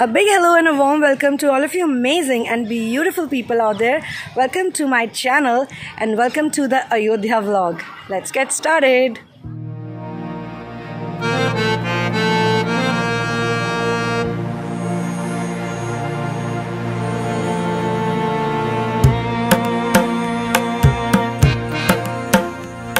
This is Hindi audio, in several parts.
A big hello and a warm welcome to all of you amazing and beautiful people out there. Welcome to my channel and welcome to the Ayodhya vlog. Let's get started.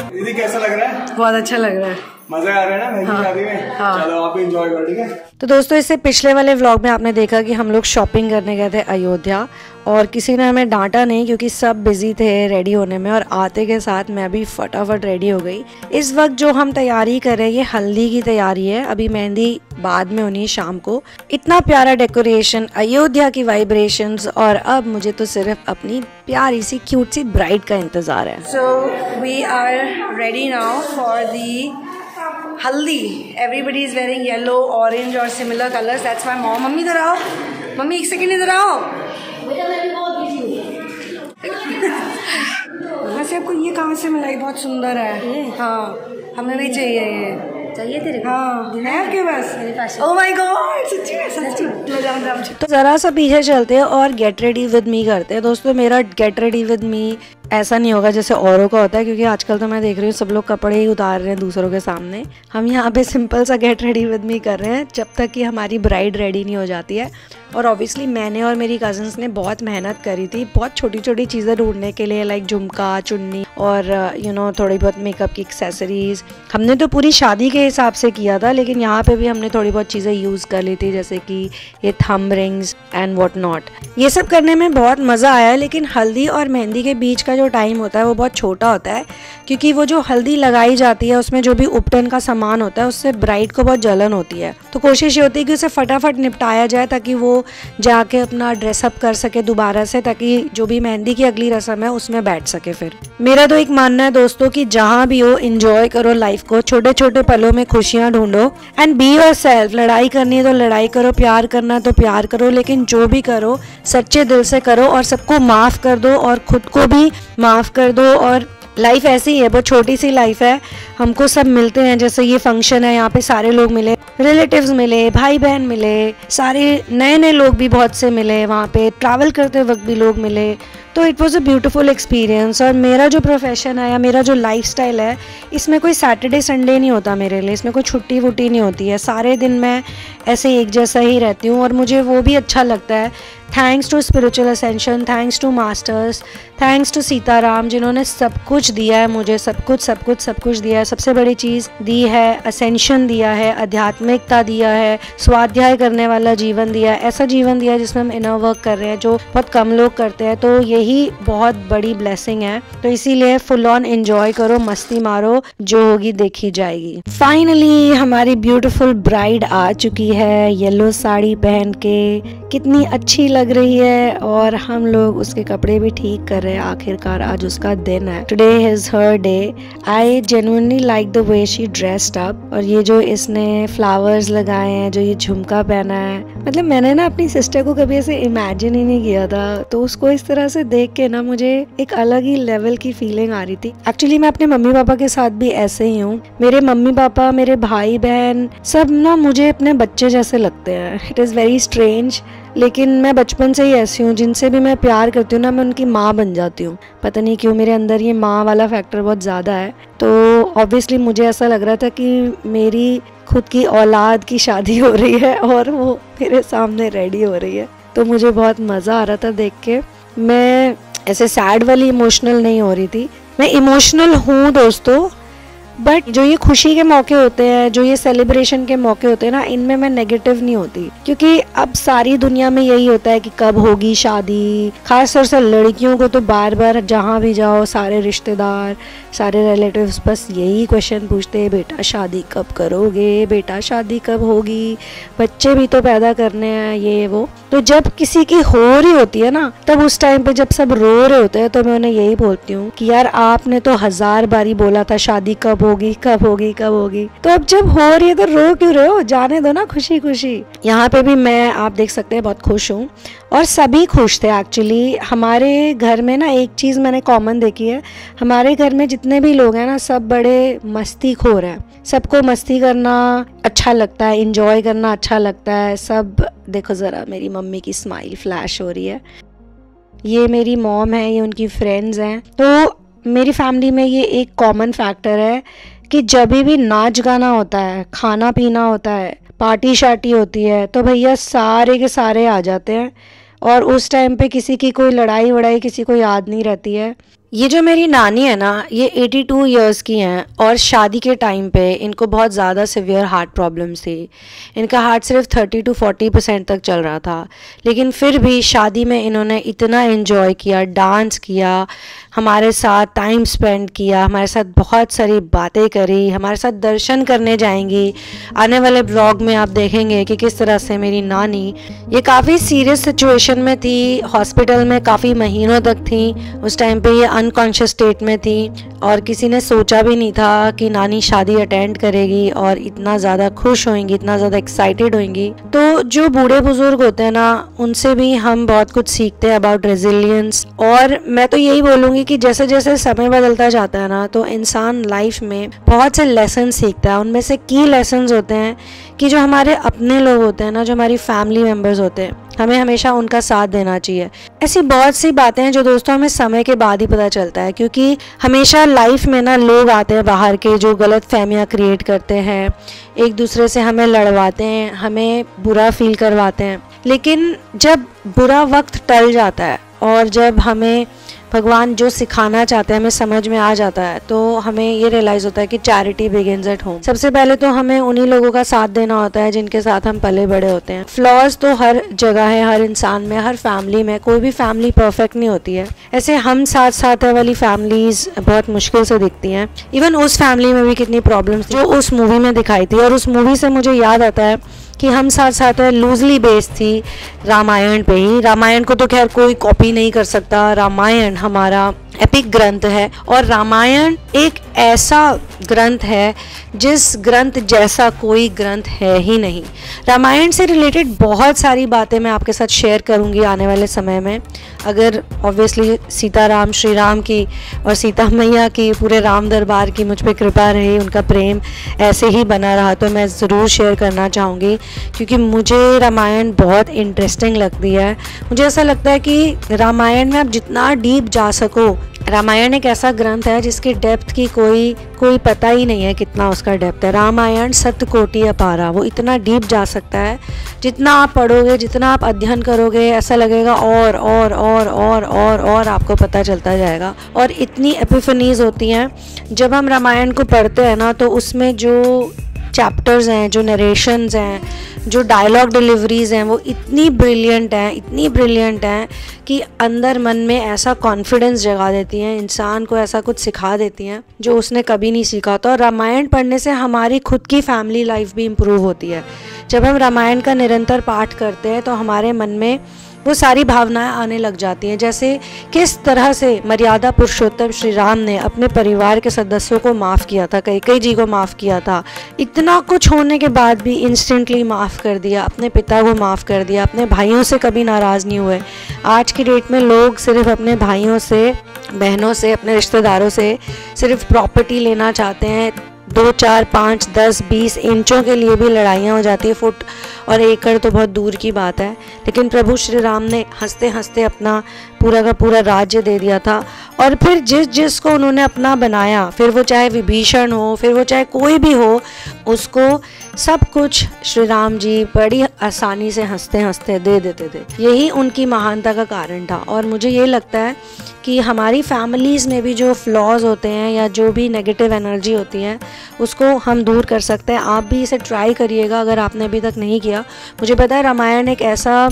दीदी कैसा लग रहा है? बहुत अच्छा लग रहा है, मजा आ रहा है ना मेरी शादी में। हाँ। चलो आप एंजॉय करो, ठीक है। तो दोस्तों, इससे पिछले वाले व्लॉग में आपने देखा कि हम लोग शॉपिंग करने गए थे अयोध्या और किसी ने हमें डांटा नहीं क्योंकि सब बिजी थे रेडी होने में, और आते के साथ मैं भी फटाफट रेडी हो गई। इस वक्त जो हम तैयारी कर रहे हैं ये हल्दी की तैयारी है, अभी मेहंदी बाद में होनी है शाम को। इतना प्यारा डेकोरेशन, अयोध्या की वाइब्रेशंस, और अब मुझे तो सिर्फ अपनी प्यारी सी क्यूट सी ब्राइड का इंतजार है। So we are ready now for the haldi. Everybody is wearing yellow, orange और similar colours. That's my mom. Mummy इधर आओ, मम्मी एक सेकंड इधर आओ। वैसे आपको ये कहाँ से मिला? ये बहुत सुंदर है। हाँ, हमें भी चाहिए ये। चाहिए तेरे को? हाँ, है आपके पास? ओह माय गॉड, सच्ची में सच्ची। तो जरा सा पीछे चलते हैं और गेट रेडी विद मी करते हैं। दोस्तों, मेरा गेट रेडी विद मी ऐसा नहीं होगा जैसे औरों का होता है, क्योंकि आजकल तो मैं देख रही हूँ सब लोग कपड़े ही उतार रहे हैं दूसरों के सामने। हम यहाँ पे सिंपल सा गेट रेडी विद मी कर रहे हैं जब तक कि हमारी ब्राइड रेडी नहीं हो जाती है। और ऑब्वियसली मैंने और मेरी कजन्स ने बहुत मेहनत करी थी, बहुत छोटी छोटी चीज़ें ढूंढने के लिए, लाइक झुमका, चुन्नी और थोड़ी बहुत मेकअप की एक्सेसरीज। हमने तो पूरी शादी के हिसाब से किया था, लेकिन यहाँ पे भी हमने थोड़ी बहुत चीज़ें यूज़ कर ली थी, जैसे कि ये thumb rings and what not. ये सब करने में बहुत मज़ा आया, लेकिन हल्दी और मेहंदी के बीच का जो टाइम होता है वो बहुत छोटा होता है, क्योंकि वो जो हल्दी लगाई जाती है उसमें जो भी उपटन का सामान होता है उससे ब्राइड को बहुत जलन होती है। तो कोशिश ये होती है कि उसे फटाफट निपटाया जाए ताकि वो जाके अपना ड्रेसअप कर सके दोबारा से, ताकि जो भी मेहंदी की अगली रस्म है उसमें बैठ सके। फिर मेरा तो एक मानना है दोस्तों कि जहाँ भी हो एंजॉय करो लाइफ को, छोटे छोटे पलों में खुशियाँ ढूंढो एंड बी योरसेल्फ। लड़ाई करनी है तो लड़ाई करो, प्यार करना है तो प्यार करो, लेकिन जो भी करो सच्चे दिल से करो और सबको माफ़ कर दो और खुद को भी माफ़ कर दो। और लाइफ ऐसी ही है, बहुत छोटी सी लाइफ है, हमको सब मिलते हैं। जैसे ये फंक्शन है, यहाँ पे सारे लोग मिले, रिलेटिव्स मिले, भाई बहन मिले, सारे नए नए लोग भी बहुत से मिले, वहाँ पे ट्रैवल करते वक्त भी लोग मिले। तो it was a beautiful experience. और मेरा जो प्रोफेशन है या मेरा जो लाइफस्टाइल है, इसमें कोई सैटरडे संडे नहीं होता मेरे लिए, इसमें कोई छुट्टी वुट्टी नहीं होती है। सारे दिन मैं ऐसे एक जैसा ही रहती हूँ और मुझे वो भी अच्छा लगता है। Thanks to spiritual ascension, thanks to masters, thanks to Sitaram, जिन्होंने सब कुछ दिया है मुझे, सब कुछ दिया है। सबसे बड़ी चीज़ दी है असेंशन दिया है, आध्यात्मिकता दिया है, स्वाध्याय करने वाला जीवन दिया है, ऐसा जीवन दिया है जिसमें हम इनर वर्क कर रहे हैं जो बहुत कम लोग करते हैं। तो यही बहुत बड़ी ब्लेसिंग है। तो इसीलिए फुल ऑन एंजॉय करो, मस्ती मारो, जो होगी देखी जाएगी। फाइनली हमारी ब्यूटीफुल ब्राइड आ चुकी है येलो साड़ी पहन के, कितनी अच्छी लग रही है, और हम लोग उसके कपड़े भी ठीक कर रहे हैं। आखिरकार आज उसका दिन है, today is her day. I genuinely like the way she dressed up. और ये जो इसने फ्लावर्स लगाए हैं, जो ये झुमका पहना है, मतलब मैंने ना अपनी सिस्टर को कभी ऐसे इमेजिन ही नहीं किया था। तो उसको इस तरह से देख के ना मुझे एक अलग ही लेवल की फीलिंग आ रही थी। एक्चुअली मैं अपने मम्मी पापा के साथ भी ऐसे ही हूँ। मेरे मम्मी पापा, मेरे भाई बहन सब ना मुझे अपने बच्चे जैसे लगते हैं। इट इज़ वेरी स्ट्रेंज, लेकिन मैं बचपन से ही ऐसी हूँ, जिनसे भी मैं प्यार करती हूँ ना, मैं उनकी माँ बन जाती हूँ। पता नहीं क्यों मेरे अंदर ये माँ वाला फैक्टर बहुत ज़्यादा है। तो ऑब्वियसली मुझे ऐसा लग रहा था कि मेरी खुद की औलाद की शादी हो रही है और वो मेरे सामने रेडी हो रही है। तो मुझे बहुत मज़ा आ रहा था देख के। मैं ऐसे सैड वाली इमोशनल नहीं हो रही थी, मैं इमोशनल हूँ दोस्तों, बट जो ये खुशी के मौके होते हैं, जो ये सेलिब्रेशन के मौके होते हैं ना, इनमें मैं नेगेटिव नहीं होती। क्योंकि अब सारी दुनिया में यही होता है कि कब होगी शादी। खास तौर से लड़कियों को तो बार बार जहाँ भी जाओ सारे रिश्तेदार, सारे रिलेटिव्स बस यही क्वेश्चन पूछते हैं, बेटा शादी कब करोगे, बेटा शादी कब होगी, बच्चे भी तो पैदा करने हैं, ये वो। तो जब किसी की हो रही होती है ना, तब उस टाइम पे जब सब रो रहे होते हैं, तो मैं उन्हें यही बोलती हूँ कि यार आपने तो 1000 बारी बोला था शादी कब होगी कब होगी कब होगी। तो अब जब हो रही है तो रो क्यों रहे हो, जाने दो ना खुशी खुशी। यहाँ पे भी मैं, आप देख सकते हैं, बहुत खुश हूँ और सभी खुश थे एक्चुअली। हमारे घर में ना एक चीज़ मैंने कॉमन देखी है, हमारे घर में जितने भी लोग हैं ना, सब बड़े मस्तीखोर हैं। सबको मस्ती करना अच्छा लगता है, इंजॉय करना अच्छा लगता है, सब देखो ज़रा मेरी मम्मी की स्माइल फ्लैश हो रही है। ये मेरी मॉम है, ये उनकी फ्रेंड्स हैं। तो मेरी फैमिली में ये एक कॉमन फैक्टर है कि जब भी नाच गाना होता है, खाना पीना होता है, पार्टी शार्टी होती है, तो भैया सारे के सारे आ जाते हैं और उस टाइम पे किसी की कोई लड़ाई वड़ाई किसी को याद नहीं रहती है। ये जो मेरी नानी है ना, ये 82 इयर्स की हैं और शादी के टाइम पे इनको बहुत ज़्यादा सिवियर हार्ट प्रॉब्लम्स थी। इनका हार्ट सिर्फ 30 to 40% तक चल रहा था, लेकिन फिर भी शादी में इन्होंने इतना एंजॉय किया, डांस किया, हमारे साथ टाइम स्पेंड किया, हमारे साथ बहुत सारी बातें करी, हमारे साथ दर्शन करने जाएंगी। आने वाले ब्लॉग में आप देखेंगे कि किस तरह से मेरी नानी, ये काफ़ी सीरियस सिचुएशन में थी, हॉस्पिटल में काफ़ी महीनों तक थी। उस टाइम पे ये अनकॉन्शियस स्टेट में थी और किसी ने सोचा भी नहीं था कि नानी शादी अटेंड करेगी और इतना ज़्यादा खुश होंगी, इतना ज़्यादा एक्साइटेड होंगी। तो जो बूढ़े बुजुर्ग होते हैं ना, उनसे भी हम बहुत कुछ सीखते हैं अबाउट रेजिलियंस। और मैं तो यही बोलूँगी कि जैसे जैसे समय बदलता जाता है ना, तो इंसान लाइफ में बहुत से लेसन सीखता है। उनमें से की लेसन्स होते हैं कि जो हमारे अपने लोग होते हैं ना, जो हमारी फैमिली मेम्बर्स होते हैं, हमें हमेशा उनका साथ देना चाहिए। ऐसी बहुत सी बातें हैं जो दोस्तों हमें समय के बाद ही पता चलता है, क्योंकि हमेशा लाइफ में ना लोग आते हैं बाहर के जो गलत फहमियाँ क्रिएट करते हैं, एक दूसरे से हमें लड़वाते हैं, हमें बुरा फील करवाते हैं। लेकिन जब बुरा वक्त टल जाता है और जब हमें भगवान जो सिखाना चाहते हैं हमें समझ में आ जाता है, तो हमें ये रियलाइज़ होता है कि चैरिटी बिगिंस एट होम। सबसे पहले तो हमें उन्हीं लोगों का साथ देना होता है जिनके साथ हम पले बड़े होते हैं। फ्लॉज तो हर जगह है, हर इंसान में, हर फैमिली में। कोई भी फैमिली परफेक्ट नहीं होती है। ऐसे हम साथ साथ है वाली फैमिलीज बहुत मुश्किल से दिखती हैं। इवन उस फैमिली में भी कितनी प्रॉब्लम्स जो उस मूवी में दिखाई थी। और उस मूवी से मुझे याद आता है कि हम साथ साथ है लूजली बेस्ड थी रामायण पे ही। रामायण को तो खैर कोई कॉपी नहीं कर सकता। रामायण हमारा एपिक ग्रंथ है और रामायण एक ऐसा ग्रंथ है जिस ग्रंथ जैसा कोई ग्रंथ है ही नहीं। रामायण से रिलेटेड बहुत सारी बातें मैं आपके साथ शेयर करूंगी आने वाले समय में। अगर ऑब्वियसली सीताराम श्री राम की और सीता मैया की, पूरे राम दरबार की मुझ पे कृपा रही, उनका प्रेम ऐसे ही बना रहा, तो मैं ज़रूर शेयर करना चाहूँगी, क्योंकि मुझे रामायण बहुत इंटरेस्टिंग लगती है। मुझे ऐसा लगता है कि रामायण में आप जितना डीप जा सको, रामायण एक ऐसा ग्रंथ है जिसकी डेप्थ की कोई पता ही नहीं है कितना उसका डेप्थ है। रामायण सतकोटि अपारा, वो इतना डीप जा सकता है। जितना आप पढ़ोगे, जितना आप अध्ययन करोगे, ऐसा लगेगा और आपको पता चलता जाएगा। और इतनी एपिफनीज होती हैं जब हम रामायण को पढ़ते हैं ना, तो उसमें जो चैप्टर्स हैं, जो नरेशंस हैं, जो डायलॉग डिलीवरीज हैं, वो इतनी ब्रिलियंट हैं कि अंदर मन में ऐसा कॉन्फिडेंस जगा देती हैं, इंसान को ऐसा कुछ सिखा देती हैं जो उसने कभी नहीं सीखा होता। और रामायण पढ़ने से हमारी खुद की फैमिली लाइफ भी इम्प्रूव होती है। जब हम रामायण का निरंतर पाठ करते हैं तो हमारे मन में वो सारी भावनाएं आने लग जाती हैं। जैसे किस तरह से मर्यादा पुरुषोत्तम श्री राम ने अपने परिवार के सदस्यों को माफ़ किया था, कैकेयी जी को माफ़ किया था, इतना कुछ होने के बाद भी इंस्टेंटली माफ़ कर दिया, अपने पिता को माफ़ कर दिया, अपने भाइयों से कभी नाराज़ नहीं हुए। आज की डेट में लोग सिर्फ अपने भाइयों से, बहनों से, अपने रिश्तेदारों से सिर्फ प्रॉपर्टी लेना चाहते हैं। 2, 4, 5, 10, 20 इंचों के लिए भी लड़ाइयाँ हो जाती है। फुट और एकड़ तो बहुत दूर की बात है। लेकिन प्रभु श्री राम ने हंसते हंसते अपना पूरा का पूरा राज्य दे दिया था। और फिर जिस को उन्होंने अपना बनाया, फिर वो चाहे विभीषण हो, फिर वो चाहे कोई भी हो, उसको सब कुछ श्री राम जी बड़ी आसानी से हंसते हंसते दे देते थे। यही उनकी महानता का कारण था। और मुझे ये लगता है कि हमारी फैमिलीज़ में भी जो फ्लॉज होते हैं या जो भी नेगेटिव एनर्जी होती है, उसको हम दूर कर सकते हैं। आप भी इसे ट्राई करिएगा अगर आपने अभी तक नहीं किया। मुझे पता है रामायण एक ऐसा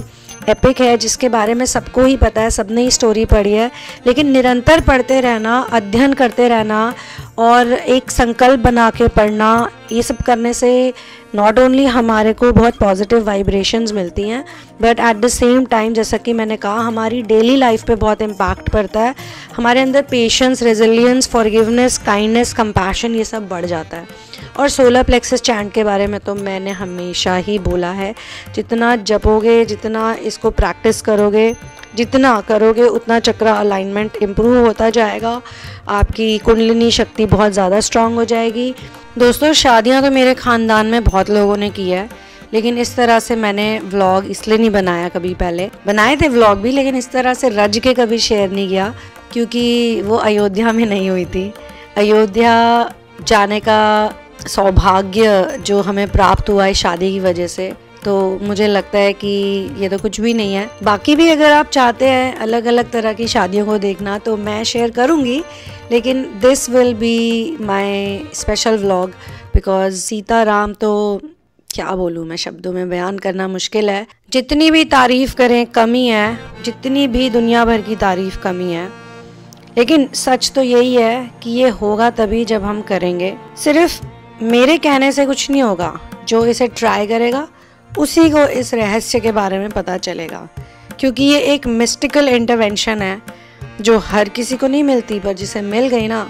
एपिक है जिसके बारे में सबको ही पता है, सबने ही स्टोरी पढ़ी है, लेकिन निरंतर पढ़ते रहना, अध्ययन करते रहना और एक संकल्प बना के पढ़ना, ये सब करने से नॉट ओनली हमारे को बहुत पॉजिटिव वाइब्रेशंस मिलती हैं, but at the same time जैसा कि मैंने कहा, हमारी डेली लाइफ पे बहुत इम्पैक्ट पड़ता है। हमारे अंदर patience, resilience, forgiveness, kindness, compassion, ये सब बढ़ जाता है। और सोलर प्लेक्सस चैंट के बारे में तो मैंने हमेशा ही बोला है, जितना जपोगे, जितना इसको प्रैक्टिस करोगे, जितना करोगे, उतना चक्र अलाइनमेंट इम्प्रूव होता जाएगा, आपकी कुंडलिनी शक्ति बहुत ज़्यादा स्ट्रांग हो जाएगी। दोस्तों, शादियां तो मेरे ख़ानदान में बहुत लोगों ने की है, लेकिन इस तरह से मैंने व्लॉग इसलिए नहीं बनाया, कभी पहले बनाए थे व्लॉग भी, लेकिन इस तरह से रज के कभी शेयर नहीं किया, क्योंकि वो अयोध्या में नहीं हुई थी। अयोध्या जाने का सौभाग्य जो हमें प्राप्त हुआ है शादी की वजह से, तो मुझे लगता है कि ये तो कुछ भी नहीं है। बाकी भी अगर आप चाहते हैं अलग अलग तरह की शादियों को देखना तो मैं शेयर करूँगी, लेकिन this will be my special vlog, because Sitaram तो क्या बोलूँ मैं, शब्दों में बयान करना मुश्किल है। जितनी भी तारीफ़ करें कमी है, जितनी भी दुनिया भर की तारीफ़ कमी है, लेकिन सच तो यही है कि ये होगा तभी जब हम करेंगे। सिर्फ मेरे कहने से कुछ नहीं होगा, जो इसे ट्राई करेगा उसी को इस रहस्य के बारे में पता चलेगा, क्योंकि ये एक मिस्टिकल इंटरवेंशन है जो हर किसी को नहीं मिलती, पर जिसे मिल गई ना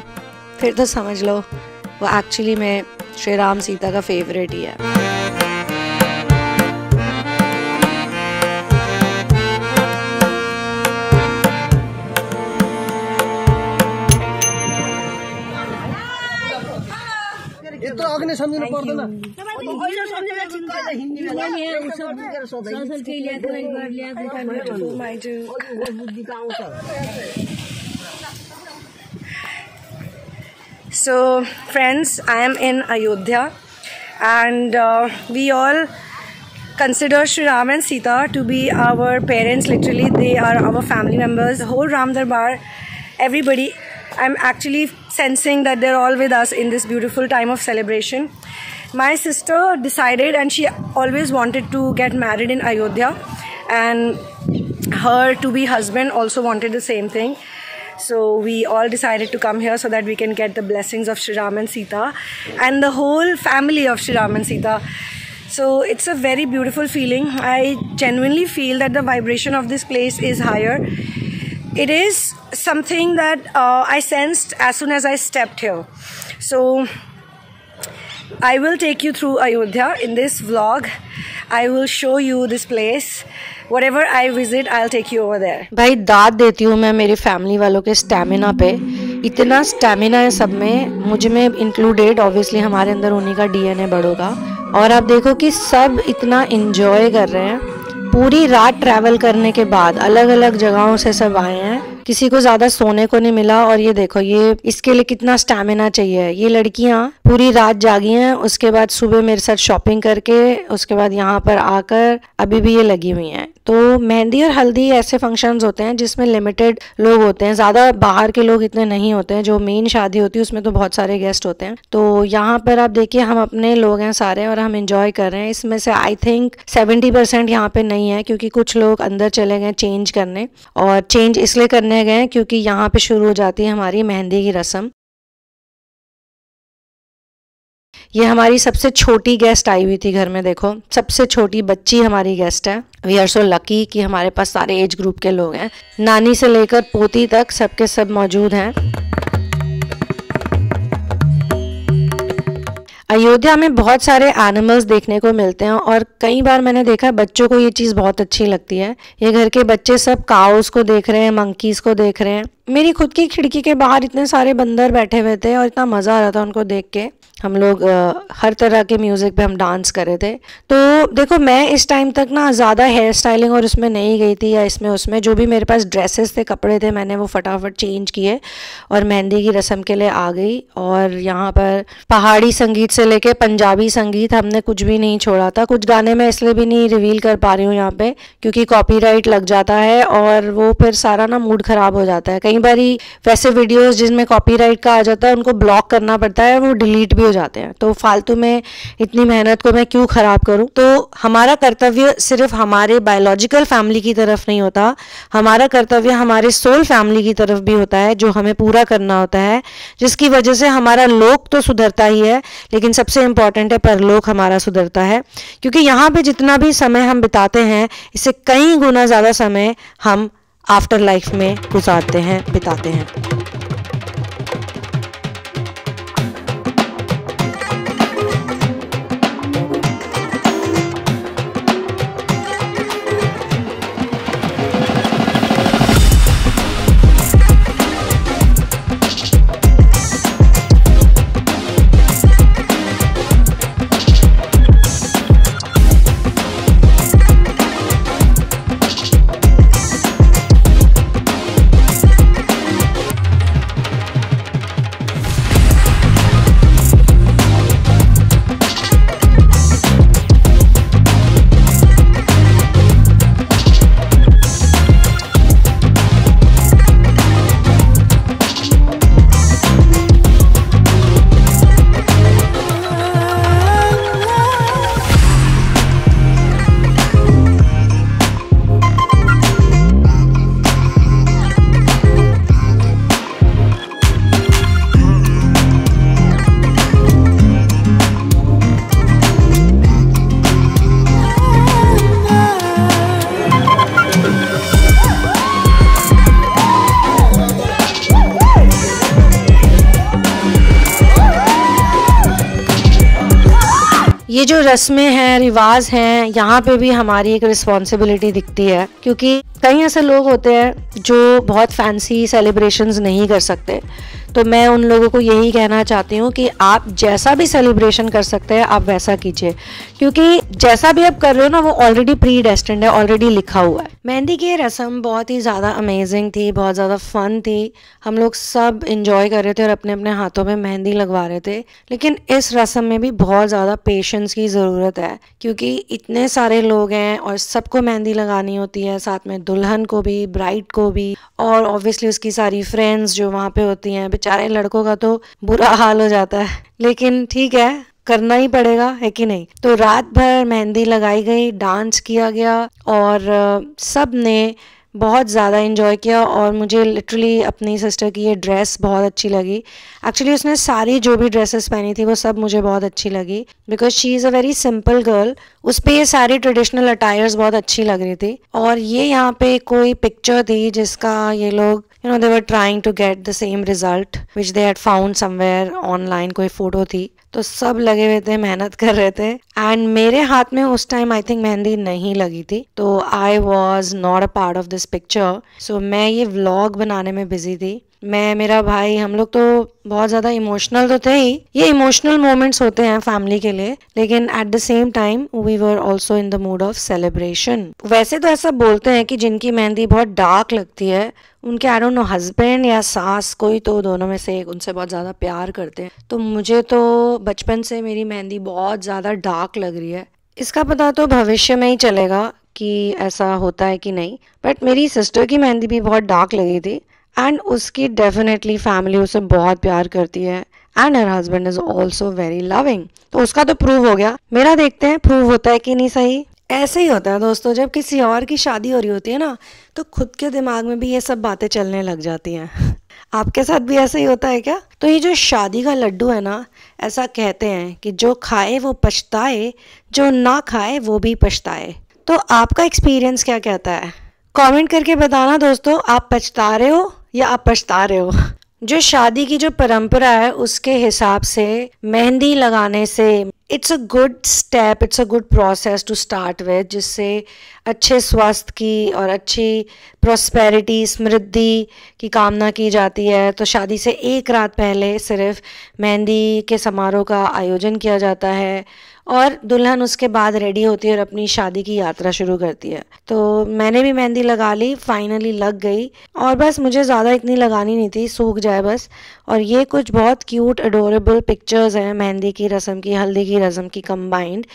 फिर तो समझ लो वो एक्चुअली में श्री राम सीता का फेवरेट ही है। तो अग्नि सम्झिनु पर्दैन। So friends, I am in Ayodhya and we all consider Shri Ram and Sita to be our parents. Literally they are our family members. The whole Ram Darbar, everybody, I'm actually sensing that they're all with us in this beautiful time of celebration. My sister decided, and she always wanted to get married in Ayodhya, and her to-be husband also wanted the same thing. So we all decided to come here so that we can get the blessings of Shri Ram and Sita and the whole family of Shri Ram and Sita. So it's a very beautiful feeling. I genuinely feel that the vibration of this place is higher. It is something that I sensed as soon as I stepped here. So I will take you through Ayodhya in this vlog. I will show you this place. Whatever I visit, I'll take you over there. भाई दाद देती हूँ मैं मेरी फैमिली वालों के स्टैमिना पे। इतना स्टैमिना है सब में, मुझ में इंक्लूडेड। ऑब्वियसली हमारे अंदर उन्हीं का डीएनए बढ़ोगा। और आप देखो कि सब इतना एंजॉय कर रहे हैं। पूरी रात ट्रैवल करने के बाद अलग अलग जगहों से सब आए हैं। किसी को ज्यादा सोने को नहीं मिला। और ये देखो, ये इसके लिए कितना स्टैमिना चाहिए। ये लड़कियां पूरी रात जागी हैं, उसके बाद सुबह मेरे साथ शॉपिंग करके उसके बाद यहाँ पर आकर अभी भी ये लगी हुई हैं। तो मेहंदी और हल्दी ऐसे फंक्शंस होते हैं जिसमें लिमिटेड लोग होते हैं, ज्यादा बाहर के लोग इतने नहीं होते हैं। जो मेन शादी होती है उसमें तो बहुत सारे गेस्ट होते हैं। तो यहाँ पर आप देखिए, हम अपने लोग हैं सारे और हम एंजॉय कर रहे हैं। इसमें से आई थिंक 70% यहाँ पे नहीं है, क्योंकि कुछ लोग अंदर चले गए चेंज करने। और चेंज इसलिए करने गए क्योंकि यहाँ पे शुरू हो जाती है हमारी मेहंदी की रस्म। ये हमारी सबसे छोटी गेस्ट आई हुई थी घर में। देखो, सबसे छोटी बच्ची हमारी गेस्ट है। वी आर सो लकी कि हमारे पास सारे एज ग्रुप के लोग हैं। नानी से लेकर पोती तक सबके सब मौजूद हैं। अयोध्या में बहुत सारे एनिमल्स देखने को मिलते हैं और कई बार मैंने देखा बच्चों को ये चीज़ बहुत अच्छी लगती है। ये घर के बच्चे सब काउस को देख रहे हैं, मंकीज को देख रहे हैं। मेरी खुद की खिड़की के बाहर इतने सारे बंदर बैठे हुए थे और इतना मज़ा आ रहा था उनको देख के। हम लोग हर तरह के म्यूज़िक पे हम डांस कर रहे थे। तो देखो, मैं इस टाइम तक ना ज़्यादा हेयर स्टाइलिंग और उसमें नहीं गई थी, या इसमें उसमें जो भी मेरे पास ड्रेसेस थे, कपड़े थे, मैंने वो फटाफट चेंज किए और मेहंदी की रस्म के लिए आ गई। और यहाँ पर पहाड़ी संगीत से लेके पंजाबी संगीत हमने कुछ भी नहीं छोड़ा था। कुछ गाने मैं इसलिए भी नहीं रिवील कर पा रही हूँ यहाँ पे क्योंकि कॉपीराइट लग जाता है और वो फिर सारा ना मूड ख़राब हो जाता है। कई बार वैसे वीडियोज़ जिसमें कॉपीराइट का आ जाता है उनको ब्लॉक करना पड़ता है, वो डिलीट भी हो जाते हैं। तो फालतू में इतनी मेहनत को मैं क्यों खराब करूं। तो हमारा कर्तव्य सिर्फ हमारे बायोलॉजिकल फैमिली की तरफ नहीं होता, हमारा कर्तव्य हमारे सोल फैमिली की तरफ भी होता है, जो हमें पूरा करना होता है, जिसकी वजह से हमारा लोक तो सुधरता ही है, लेकिन सबसे इम्पॉर्टेंट है परलोक हमारा सुधरता है। क्योंकि यहाँ पे जितना भी समय हम बिताते हैं, इससे कई गुना ज़्यादा समय हम आफ्टर लाइफ में गुजारते हैं, बिताते हैं। ये जो रस्में हैं, रिवाज हैं, यहाँ पे भी हमारी एक रिस्पॉन्सिबिलिटी दिखती है, क्योंकि कई ऐसे लोग होते हैं जो बहुत फैंसी सेलिब्रेशंस नहीं कर सकते। तो मैं उन लोगों को यही कहना चाहती हूँ कि आप जैसा भी सेलिब्रेशन कर सकते हैं आप वैसा कीजिए, क्योंकि जैसा भी आप कर रहे हो ना वो ऑलरेडी प्री डेस्टिन्ड है, ऑलरेडी लिखा हुआ है। मेहंदी की रस्म बहुत ही ज़्यादा अमेजिंग थी, बहुत ज़्यादा फन थी। हम लोग सब इंजॉय कर रहे थे और अपने अपने हाथों में मेहंदी लगवा रहे थे। लेकिन इस रस्म में भी बहुत ज़्यादा पेशेंस की ज़रूरत है, क्योंकि इतने सारे लोग हैं और सबको मेहंदी लगानी होती है, साथ में दुल्हन को भी, ब्राइड को भी, और ऑब्वियसली उसकी सारी फ्रेंड्स जो वहाँ पे होती हैं। बेचारे लड़कों का तो बुरा हाल हो जाता है, लेकिन ठीक है, करना ही पड़ेगा, है कि नहीं। तो रात भर मेहंदी लगाई गई, डांस किया गया और सब ने बहुत ज़्यादा इन्जॉय किया। और मुझे लिटरली अपनी सिस्टर की ये ड्रेस बहुत अच्छी लगी। एक्चुअली उसने सारी जो भी ड्रेसेस पहनी थी वो सब मुझे बहुत अच्छी लगी, because she is a very simple girl. उस पर ये सारी ट्रेडिशनल अटायर्स बहुत अच्छी लग रही थी। और ये यहाँ पे कोई पिक्चर थी जिसका ये लोग they were trying to get the same result which they had found somewhere online, कोई फोटो थी। तो सब लगे हुए थे, मेहनत कर रहे थे। एंड मेरे हाथ में उस टाइम आई थिंक मेहंदी नहीं लगी थी, तो I was not a part of this picture. So मैं ये व्लॉग बनाने में बिजी थी। मैं, मेरा भाई, हम लोग तो बहुत ज़्यादा इमोशनल तो थे ही। ये इमोशनल मोमेंट्स होते हैं फैमिली के लिए, लेकिन at the same time we were also in the mood of celebration. वैसे तो ऐसा बोलते हैं कि जिनकी मेहंदी बहुत डार्क लगती है उनके आई डोंट नो हस्बैंड या सास, कोई तो दोनों में से एक उनसे बहुत ज़्यादा प्यार करते हैं। तो मुझे तो बचपन से मेरी मेहंदी बहुत ज़्यादा डार्क लग रही है। इसका पता तो भविष्य में ही चलेगा कि ऐसा होता है कि नहीं। बट मेरी सिस्टर की मेहंदी भी बहुत डार्क लगी थी एंड उसकी डेफिनेटली फैमिली उसे बहुत प्यार करती है and her husband is also very loving. तो उसका तो प्रूव हो गया, मेरा देखते हैं प्रूव होता है कि नहीं सही। ऐसे ही होता है दोस्तों, जब किसी और की शादी हो रही होती है ना तो खुद के दिमाग में भी ये सब बातें चलने लग जाती हैं। आपके साथ भी ऐसा ही होता है क्या? तो ये जो शादी का लड्डू है ना, ऐसा कहते हैं कि जो खाए वो पछताए, जो ना खाए वो भी पछताए। तो आपका एक्सपीरियंस क्या कहता है? कमेंट करके बताना दोस्तों, आप पछता रहे हो या आप पछता रहे हो। जो शादी की जो परंपरा है उसके हिसाब से मेहंदी लगाने से it's a good step, it's a good process to start with, जिससे अच्छे स्वास्थ्य की और अच्छी प्रॉस्पेरिटी, समृद्धि की कामना की जाती है। तो शादी से एक रात पहले सिर्फ मेहंदी के समारोह का आयोजन किया जाता है और दुल्हन उसके बाद रेडी होती है और अपनी शादी की यात्रा शुरू करती है। तो मैंने भी मेहंदी लगा ली, फाइनली लग गई, और बस मुझे ज़्यादा इतनी लगानी नहीं थी, सूख जाए बस। और ये कुछ बहुत क्यूट अडोरेबल पिक्चर्स हैं मेहंदी की रस्म की, हल्दी की रस्म की कंबाइंड।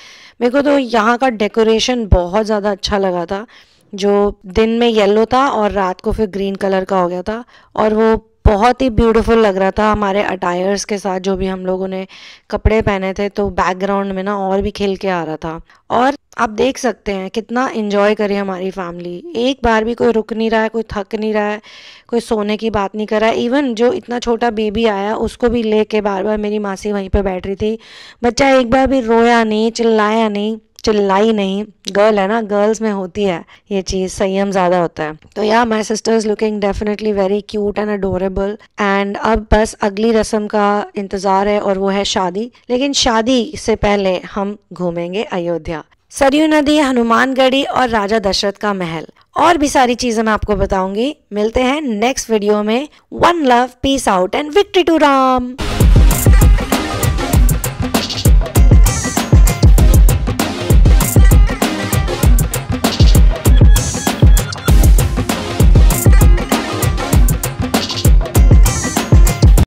मेरे को तो यहाँ का डेकोरेशन बहुत ज़्यादा अच्छा लगा था, जो दिन में येलो था और रात को फिर ग्रीन कलर का हो गया था, और वो बहुत ही ब्यूटीफुल लग रहा था हमारे अटायर्स के साथ। जो भी हम लोगों ने कपड़े पहने थे तो बैकग्राउंड में ना और भी खिल के आ रहा था। और आप देख सकते हैं कितना एंजॉय करे हमारी फैमिली। एक बार भी कोई रुक नहीं रहा है, कोई थक नहीं रहा है, कोई सोने की बात नहीं कर रहा है। इवन जो इतना छोटा बेबी आया उसको भी लेके बार बार मेरी मासी वहीं पे बैठ रही थी। बच्चा एक बार भी रोया नहीं, चिल्लाया नहीं, चिल्लाई नहीं। गर्ल है ना, गर्ल्स में होती है ये चीज़, संयम ज़्यादा होता है। तो या my sister is looking definitely very cute and adorable. And अब बस अगली रस्म का इंतज़ार है और वो है शादी। लेकिन शादी से पहले हम घूमेंगे अयोध्या, सरयू नदी, हनुमानगढ़ी और राजा दशरथ का महल, और भी सारी चीज़ें मैं आपको बताऊंगी। मिलते हैं नेक्स्ट वीडियो में। One love, peace out and victory to Ram.